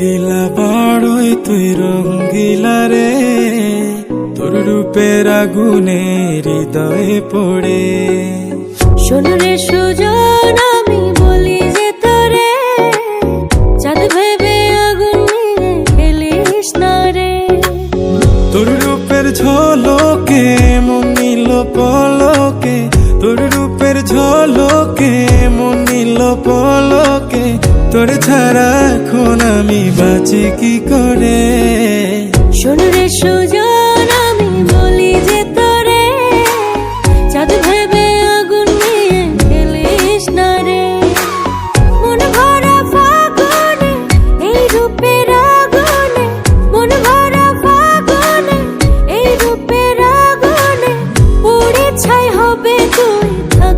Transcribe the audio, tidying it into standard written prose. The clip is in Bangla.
রঙ্গিলা বাড়ই তুই রঙ্গিলা রে, তোর রূপের আগুনে হৃদয়ে পড়ে। শোন রে সুজন, আমি বলি যে তোরে, চাঁদ ভেবে আগুন নিয়ে খেলিস না রে। তোর রূপের ঝলকে মন নিল পলকে, তোর রূপের ঝলকে মন নিল পলকে, তোর ছাড়া এখন আমি বাঁচি কি করে। শোন রে সুজন,